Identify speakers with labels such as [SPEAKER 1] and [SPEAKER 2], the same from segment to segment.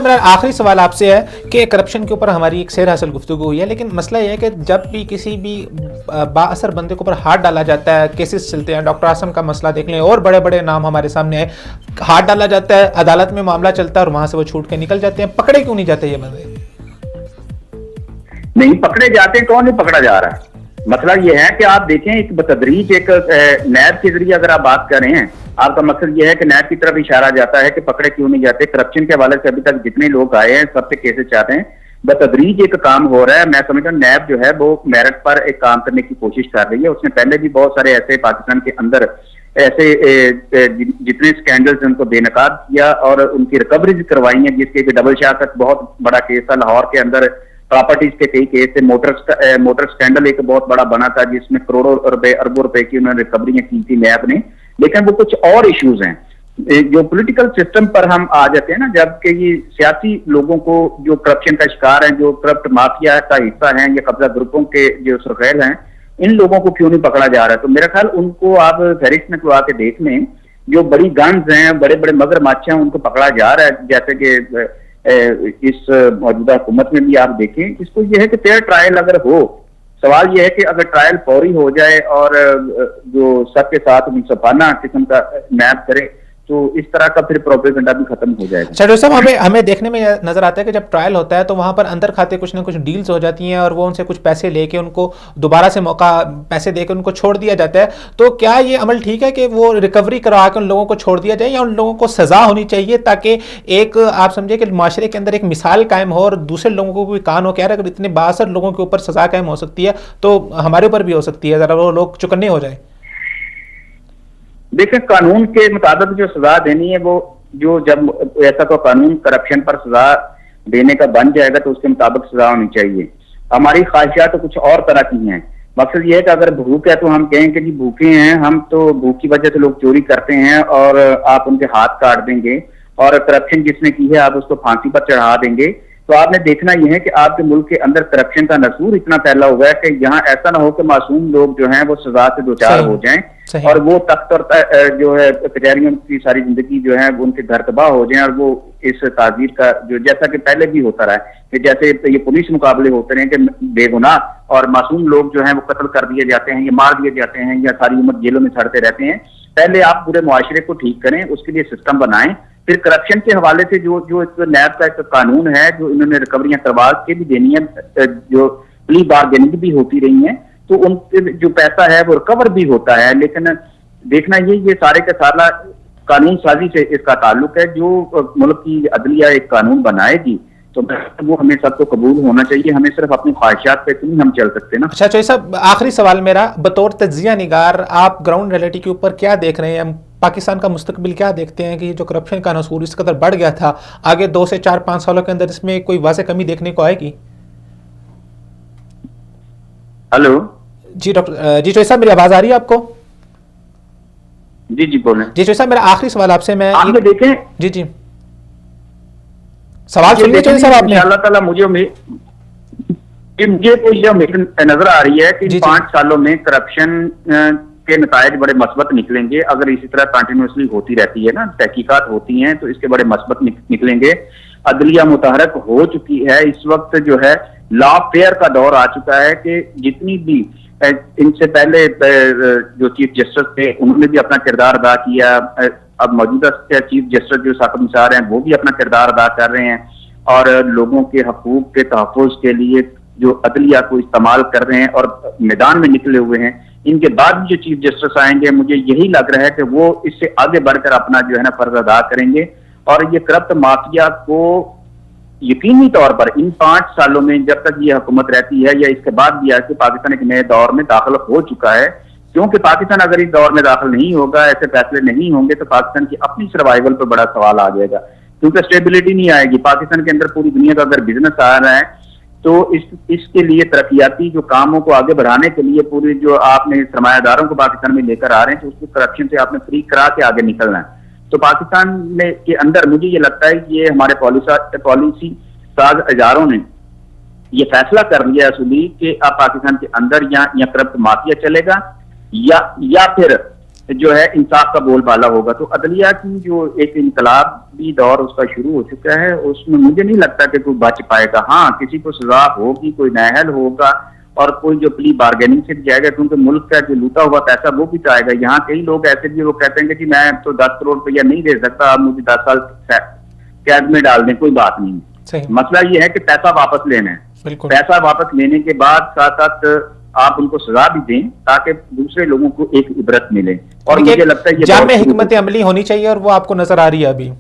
[SPEAKER 1] मेरा आखिरी सवाल आपसे है कि करप्शन के ऊपर हमारी एक सैर हासिल गुफ्तगू हुई है, लेकिन मसला यह है कि जब भी किसी भी बाअसर बंदे के ऊपर हाथ डाला जाता है, केसेस चलते हैं, डॉक्टर आसम का मसला देख लें और बड़े बड़े नाम हमारे सामने आए, हाथ डाला जाता है, अदालत में मामला चलता है और वहां से वो छूट के निकल जाते हैं। पकड़े क्यों नहीं जाते ये बंदे?
[SPEAKER 2] नहीं पकड़े जाते, कौन नहीं पकड़ा जा रहा है। मसला ये है कि आप देखें एक बतदरीज एक नैब के जरिए अगर आप बात कर रहे हैं, आपका मकसद ये है कि नैब की तरफ इशारा जाता है कि पकड़े क्यों नहीं जाते। करप्शन के हवाले से अभी तक जितने लोग आए हैं सब पे केसेस चाहते हैं, बतदरीज एक काम हो रहा है। मैं समझता हूँ नैब जो है वो मेरिट पर एक काम करने की कोशिश कर रही है। उसने पहले भी बहुत सारे ऐसे पाकिस्तान के अंदर ऐसे जितने स्कैंडल्स उनको बेनकाब किया और उनकी रिकवरीज करवाई हैं, जिसके डबल शाह तक बहुत बड़ा केस था। लाहौर के अंदर प्रॉपर्टीज के कई केस थे। मोटर स्कैंडल एक बहुत बड़ा बना था जिसमें करोड़ों रुपए अरबों रुपए की उन्होंने रिकवरियां की थी नैब ने। लेकिन वो कुछ और इश्यूज हैं जो पॉलिटिकल सिस्टम पर हम आ जाते हैं ना, जबकि ये सियासी लोगों को जो करप्शन का शिकार हैं, जो करप्ट माफिया का हिस्सा हैं या कब्जा ग्रुपों के जो सरखेल हैं, इन लोगों को क्यों नहीं पकड़ा जा रहा है। तो मेरा ख्याल उनको आप फहरिस्त में करवा के देख लें, जो बड़ी गन्स हैं, बड़े बड़े मगरमच्छ हैं, उनको पकड़ा जा रहा है। जैसे कि इस मौजूदा हुकूमत में भी आप देखें, इसको यह है कि फेयर ट्रायल अगर हो, सवाल यह है कि अगर ट्रायल फौरी हो जाए और जो सबके साथ मुंसफाना किस्म का नैब करे तो इस तरह का फिर प्रोपेगेंडा भी खत्म हो जाएगा।
[SPEAKER 1] शहजोद साहब, हमें देखने में नजर आता है कि जब ट्रायल होता है तो वहां पर अंदर खाते कुछ ना कुछ डील्स हो जाती हैं और वो उनसे कुछ पैसे लेके उनको दोबारा से मौका पैसे देकर उनको छोड़ दिया जाता है। तो क्या ये अमल ठीक है कि वो रिकवरी करवा के उन लोगों को छोड़ दिया जाए, या उन लोगों को सजा होनी चाहिए ताकि एक आप समझे कि माशरे के अंदर एक मिसाल कायम हो और दूसरे लोगों को भी कान हो कि यार अगर इतने बासर लोगों के ऊपर सजा कायम हो सकती है तो हमारे ऊपर भी हो सकती है, जरा वो लोग चुकन्ने हो जाए।
[SPEAKER 2] देखिए, कानून के मुताबिक जो सजा देनी है वो जो जब ऐसा तो कानून करप्शन पर सजा देने का बन जाएगा तो उसके मुताबिक सजा होनी चाहिए। हमारी ख्वाहिशात तो कुछ और तरह की हैं। मकसद ये है कि अगर भूख है तो हम कहें कि जी भूखे हैं हम, तो भूख की वजह से लोग चोरी करते हैं और आप उनके हाथ काट देंगे और करप्शन जिसने की है आप उसको फांसी पर चढ़ा देंगे। तो आपने देखना यह है कि आपके मुल्क के अंदर करप्शन का नसूर इतना फैला हुआ है कि यहाँ ऐसा ना हो कि मासूम लोग जो हैं वो सजा से दो चार हो जाएं और वो तख्त और जो है कचहरियों की सारी जिंदगी जो है वो उनके घर तबाह हो जाएं और वो इस ताजीर का जो जैसा कि पहले भी होता रहा है कि जैसे ये पुलिस मुकाबले होते रहे कि बेगुनाह और मासूम लोग जो है वो कत्ल कर दिए जाते हैं या मार दिए जाते हैं या सारी उम्र जेलों में सड़ते रहते हैं। पहले आप पूरे मुआशरे को ठीक करें, उसके लिए सिस्टम बनाएं। फिर करप्शन के हवाले से जो एक नैब का एक कानून है जो इन्होंने रिकवरियां करवा के भी देनी है, जो प्ली बार्गेनिंग भी होती रही है, तो उनके जो पैसा है वो रिकवर भी होता है। लेकिन देखना ये सारे के सारा कानून साजी से इसका ताल्लुक है। जो मुल्क की अदलिया एक कानून बनाएगी तो वो हमें सबको कबूल होना चाहिए। हमें सिर्फ अपनी ख्वाहिशात पे नहीं हम चल सकते ना।
[SPEAKER 1] अच्छा चौधरी साहब, आखिरी सवाल मेरा, बतौर तज्जिया निगार आप ग्राउंड रियलिटी के ऊपर क्या देख रहे हैं? पाकिस्तान का मुस्तकबिल क्या देखते हैं कि जो करप्शन का नसूर इस कदर बढ़ गया था, आगे 2 से 4-5 सालों के अंदर इसमें कोई वाज़ेह कमी देखने को आएगी?
[SPEAKER 2] हेलो
[SPEAKER 1] जी डॉक्टर जी चौधरी साहब, मेरी आवाज आ रही है आपको?
[SPEAKER 2] जी बोलें।
[SPEAKER 1] जी चौधरी साहब, मेरा आखिरी सवाल आपसे, मैं
[SPEAKER 2] आपने देखें
[SPEAKER 1] जी सवाल सुनिए चौधरी साहब आपने।
[SPEAKER 2] अल्लाह ताला मुझे तो यह नजर आ रही है कि 5 सालों में करप्शन के नतायज बड़े मस्बत निकलेंगे। अगर इसी तरह कंटिन्यूसली होती रहती है ना, तहकीकात होती हैं तो इसके बड़े मस्बत निकलेंगे। अदलिया मुतहरक हो चुकी है। इस वक्त जो है लॉ फेयर का दौर आ चुका है कि जितनी भी इनसे पहले जो चीफ जस्टिस थे उन्होंने भी अपना किरदार अदा किया। अब मौजूदा चीफ जस्टिस जो साकिब निसार हैं वो भी अपना किरदार अदा कर रहे हैं और लोगों के हकूक के तहफ़्फ़ुज़ के लिए जो अदलिया को इस्तेमाल कर रहे हैं और मैदान में निकले हुए हैं। इनके बाद भी जो चीफ जस्टिस आएंगे मुझे यही लग रहा है कि वो इससे आगे बढ़कर अपना जो है ना फर्ज अदा करेंगे और ये करप्ट माफिया को यकीनी तौर पर इन 5 सालों में जब तक ये हुकूमत रहती है या इसके बाद भी आके पाकिस्तान एक नए दौर में दाखिल हो चुका है। क्योंकि पाकिस्तान अगर इस दौर में दाखिल नहीं होगा, ऐसे फैसले नहीं होंगे तो पाकिस्तान की अपनी सर्वाइवल पर बड़ा सवाल आ जाएगा, क्योंकि स्टेबिलिटी नहीं आएगी। पाकिस्तान के अंदर पूरी दुनिया का अगर बिजनेस आ रहा है तो इसके लिए तरक्याती जो कामों को आगे बढ़ाने के लिए पूरी जो आपने सरमायादारों को पाकिस्तान में लेकर आ रहे हैं तो उसको करप्शन से आपने फ्री करा के आगे निकलना है। तो पाकिस्तान में के अंदर मुझे ये लगता है कि ये हमारे पॉलिसी साज इदारों ने ये फैसला कर लिया असूली कि अब पाकिस्तान के अंदर या करप्ट माफिया चलेगा या फिर जो है इंसाफ का बोलबाला होगा। तो अदलिया की जो एक इनकलाबी दौर उसका शुरू हो चुका है, उसमें मुझे नहीं लगता कि कोई बच पाएगा। हाँ, किसी को सजा होगी, कोई नाअहल होगा और कोई जो प्ली बार्गेनिंग से जाएगा, क्योंकि मुल्क का जो लूटा हुआ पैसा वो भी तो आएगा। यहाँ कई लोग ऐसे भी वो कहते हैं कि मैं तो 10 करोड़ रुपया नहीं दे सकता, आप मुझे 10 साल कैद में डाल दें, कोई बात नहीं। मसला ये है कि पैसा वापस लेना है। पैसा वापस लेने के बाद साथ साथ आप उनको सजा भी दें ताकि दूसरे लोगों को एक इबरत मिले। और मुझे लगता है ये
[SPEAKER 1] जामे हिकमत अमली होनी चाहिए और वो आपको नजर आ रही है अभी।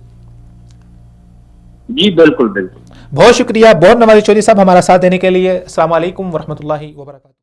[SPEAKER 2] जी बिल्कुल बिल्कुल।
[SPEAKER 1] बहुत शुक्रिया बहुत नवाज चौधरी साहब हमारा साथ देने के लिए। अस्सलाम वालेकुम वरहमतुल्लाहि वबरकातुहू।